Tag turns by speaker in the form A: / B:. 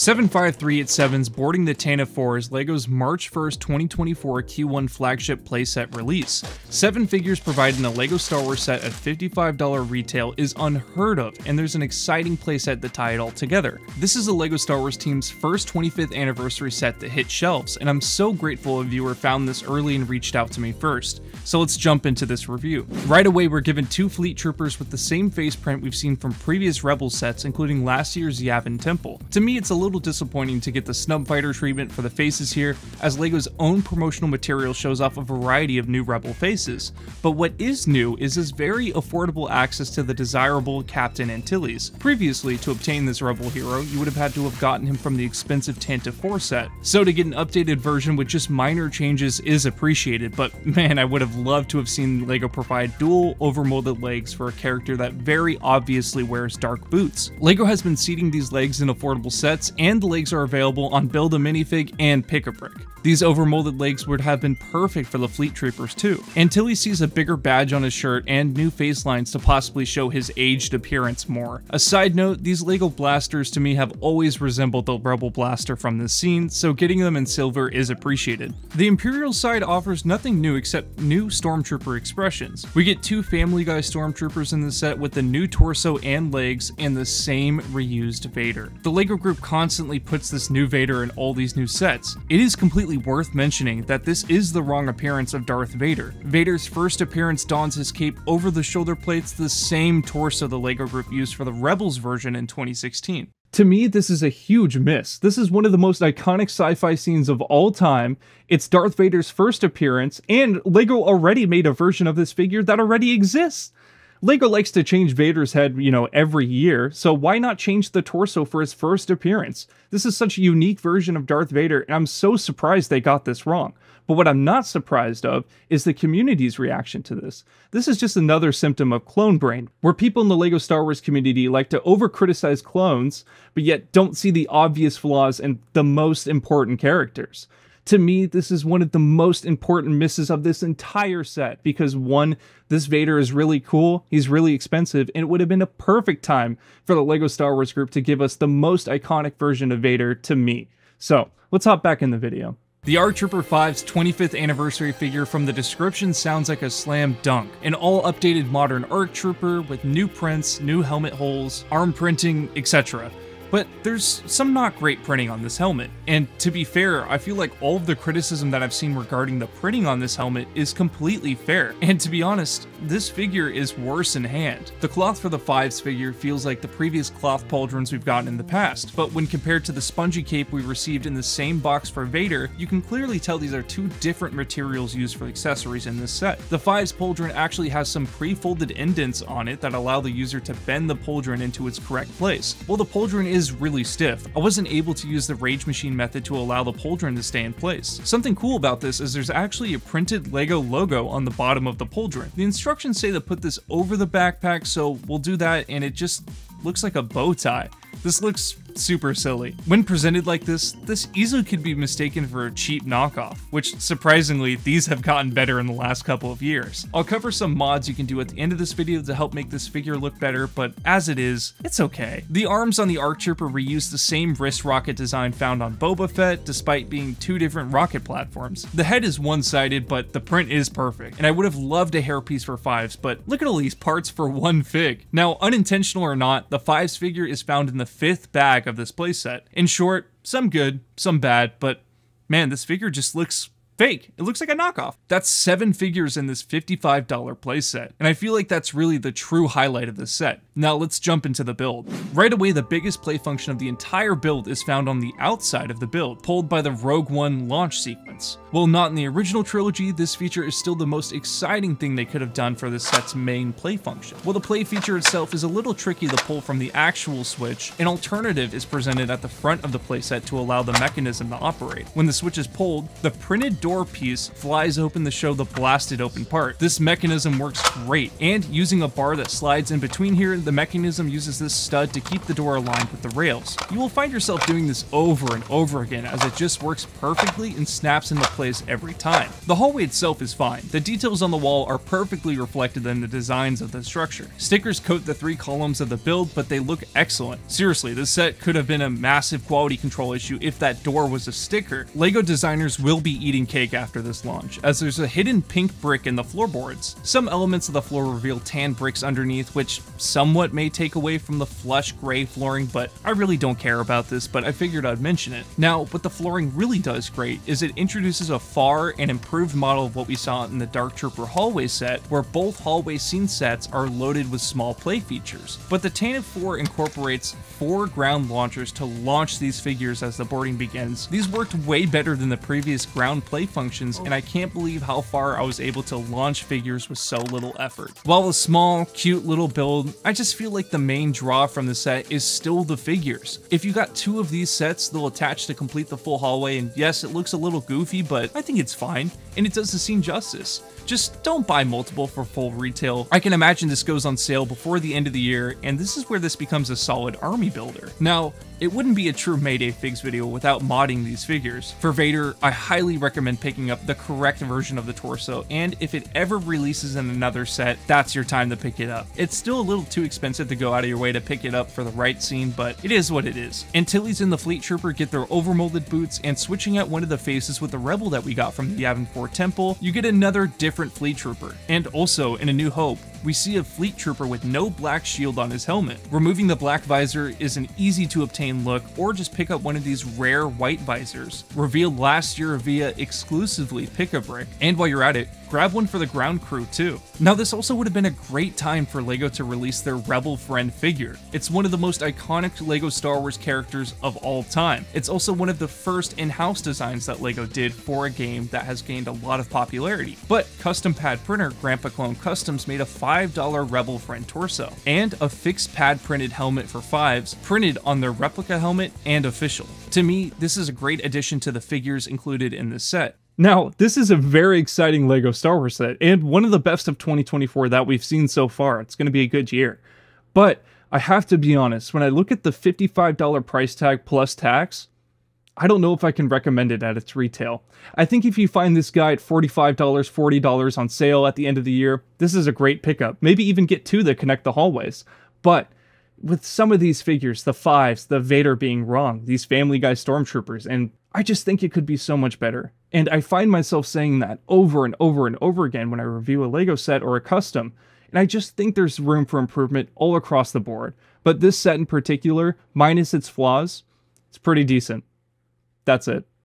A: 75387's Boarding the Tantive IV is LEGO's March 1st, 2024 Q1 flagship playset release. 7 figures provided in a LEGO Star Wars set at $55 retail is unheard of, and there's an exciting playset to tie it all together. This is the LEGO Star Wars team's first 25th anniversary set that hit shelves, and I'm so grateful a viewer found this early and reached out to me first. So let's jump into this review. Right away, we're given 2 fleet troopers with the same face print we've seen from previous Rebel sets, including last year's Yavin Temple. To me, it's a little disappointing to get the snub fighter treatment for the faces here, as LEGO's own promotional material shows off a variety of new Rebel faces. But what is new is this very affordable access to the desirable Captain Antilles. Previously, to obtain this Rebel hero, you would have had to have gotten him from the expensive Tantive IV set. So to get an updated version with just minor changes is appreciated, but man, I would have loved to have seen LEGO provide dual overmolded legs for a character that very obviously wears dark boots. LEGO has been seeding these legs in affordable sets, and the legs are available on Build a Minifig and Pick a Brick. These overmolded legs would have been perfect for the fleet troopers too. Antilles sees a bigger badge on his shirt and new face lines to possibly show his aged appearance more. A side note, these LEGO blasters to me have always resembled the Rebel blaster from this scene, so getting them in silver is appreciated. The Imperial side offers nothing new except new Stormtrooper expressions. We get 2 Family Guy Stormtroopers in the set with the new torso and legs and the same reused Vader. The LEGO group constantly puts this new Vader in all these new sets. It is completely worth mentioning that this is the wrong appearance of Darth Vader. Vader's first appearance dons his cape over the shoulder plates, the same torso the LEGO group used for the Rebels version in 2016. To me, this is a huge miss. This is one of the most iconic sci-fi scenes of all time. It's Darth Vader's first appearance, and LEGO already made a version of this figure that already exists. LEGO likes to change Vader's head, every year, so why not change the torso for his first appearance? This is such a unique version of Darth Vader, and I'm so surprised they got this wrong. But what I'm not surprised of is the community's reaction to this. This is just another symptom of clone brain, where people in the LEGO Star Wars community like to over-criticize clones, but yet don't see the obvious flaws in the most important characters. To me, this is one of the most important misses of this entire set, because 1, this Vader is really cool, he's really expensive, and it would have been a perfect time for the LEGO Star Wars group to give us the most iconic version of Vader to me. So, let's hop back in the video. The ARC Trooper 5's 25th anniversary figure from the description sounds like a slam dunk. An all updated modern ARC Trooper with new prints, new helmet holes, arm printing, etc. But there's some not great printing on this helmet, and to be fair, I feel like all of the criticism that I've seen regarding the printing on this helmet is completely fair, and to be honest, this figure is worse in hand. The cloth for the 5's figure feels like the previous cloth pauldrons we've gotten in the past, but when compared to the spongy cape we received in the same box for Vader, you can clearly tell these are 2 different materials used for accessories in this set. The 5's pauldron actually has some pre-folded indents on it that allow the user to bend the pauldron into its correct place. While the pauldron is really stiff, I wasn't able to use the Rage Machine method to allow the pauldron to stay in place. Something cool about this is there's actually a printed LEGO logo on the bottom of the pauldron. The instructions say to put this over the backpack, so we'll do that, and it just looks like a bow tie. This looks super silly. When presented like this easily could be mistaken for a cheap knockoff, which surprisingly, these have gotten better in the last couple of years. I'll cover some mods you can do at the end of this video to help make this figure look better, but as it is, it's okay. The arms on the ARC Trooper reuse the same wrist rocket design found on Boba Fett, despite being 2 different rocket platforms. The head is one-sided, but the print is perfect, and I would have loved a hairpiece for 5's, but look at all these parts for 1 fig. Now, unintentional or not, the 5's figure is found in the 5th bag of this playset. In short, some good, some bad, but man, this figure just looks fake. It looks like a knockoff. That's 7 figures in this $55 playset, and I feel like that's really the true highlight of this set. Now let's jump into the build. Right away, the biggest play function of the entire build is found on the outside of the build, pulled by the Rogue One launch sequence. While not in the original trilogy, this feature is still the most exciting thing they could have done for this set's main play function. While the play feature itself is a little tricky to pull from the actual switch, an alternative is presented at the front of the playset to allow the mechanism to operate. When the switch is pulled, the printed door piece flies open to show the blasted open part. This mechanism works great, and using a bar that slides in between here, the the mechanism uses this stud to keep the door aligned with the rails. You will find yourself doing this over and over again as it just works perfectly and snaps into place every time. The hallway itself is fine. The details on the wall are perfectly reflected in the designs of the structure. Stickers coat the 3 columns of the build, but they look excellent. Seriously, this set could have been a massive quality control issue if that door was a sticker. LEGO designers will be eating cake after this launch, as there's a hidden pink brick in the floorboards. Some elements of the floor reveal tan bricks underneath, which somewhat may take away from the flush gray flooring, but I really don't care about this, but I figured I'd mention it. Now, what the flooring really does great is it introduces a far and improved model of what we saw in the Dark Trooper hallway set, where both hallway scene sets are loaded with small play features. But the Tantive IV incorporates 4 ground launchers to launch these figures as the boarding begins. These worked way better than the previous ground play functions, and I can't believe how far I was able to launch figures with so little effort. While a small, cute little build, I just feel like the main draw from the set is still the figures. If you got 2 of these sets, they'll attach to complete the full hallway, and yes, it looks a little goofy, but I think it's fine, and it does the scene justice. Just don't buy multiple for full retail. I can imagine this goes on sale before the end of the year, and this is where this becomes a solid army builder. Now, it wouldn't be a true MayDayFigs video without modding these figures. For Vader, I highly recommend picking up the correct version of the torso, and if it ever releases in another set, that's your time to pick it up. It's still a little too expensive to go out of your way to pick it up for the right scene, but it is what it is. Antilles and the Fleet Trooper get their overmolded boots, and switching out one of the faces with the Rebel that we got from the Yavin 4 Temple, you get another different Fleet Trooper. And also, in A New Hope, we see a Fleet Trooper with no black shield on his helmet. Removing the black visor is an easy to obtain look, or just pick up one of these rare white visors. Revealed last year via exclusively Pick-a-Brick, and while you're at it, grab one for the ground crew too. Now this also would have been a great time for LEGO to release their Rebel Friend figure. It's one of the most iconic LEGO Star Wars characters of all time. It's also one of the first in-house designs that LEGO did for a game that has gained a lot of popularity. But custom pad printer Grandpa Clone Customs made a $5 Rebel Friend torso, and a fixed pad printed helmet for 5s printed on their replica helmet and official. To me, this is a great addition to the figures included in this set. Now, this is a very exciting LEGO Star Wars set, and one of the best of 2024 that we've seen so far. It's going to be a good year. But I have to be honest, when I look at the $55 price tag plus tax, I don't know if I can recommend it at its retail. I think if you find this guy at $45, $40 on sale at the end of the year, this is a great pickup. Maybe even get 2 that connect the hallways. But with some of these figures, the 5s, the Vader being wrong, these Family Guy Stormtroopers, and I just think it could be so much better. And I find myself saying that over and over and over again when I review a LEGO set or a custom, and I just think there's room for improvement all across the board. But this set in particular, minus its flaws, it's pretty decent. That's it.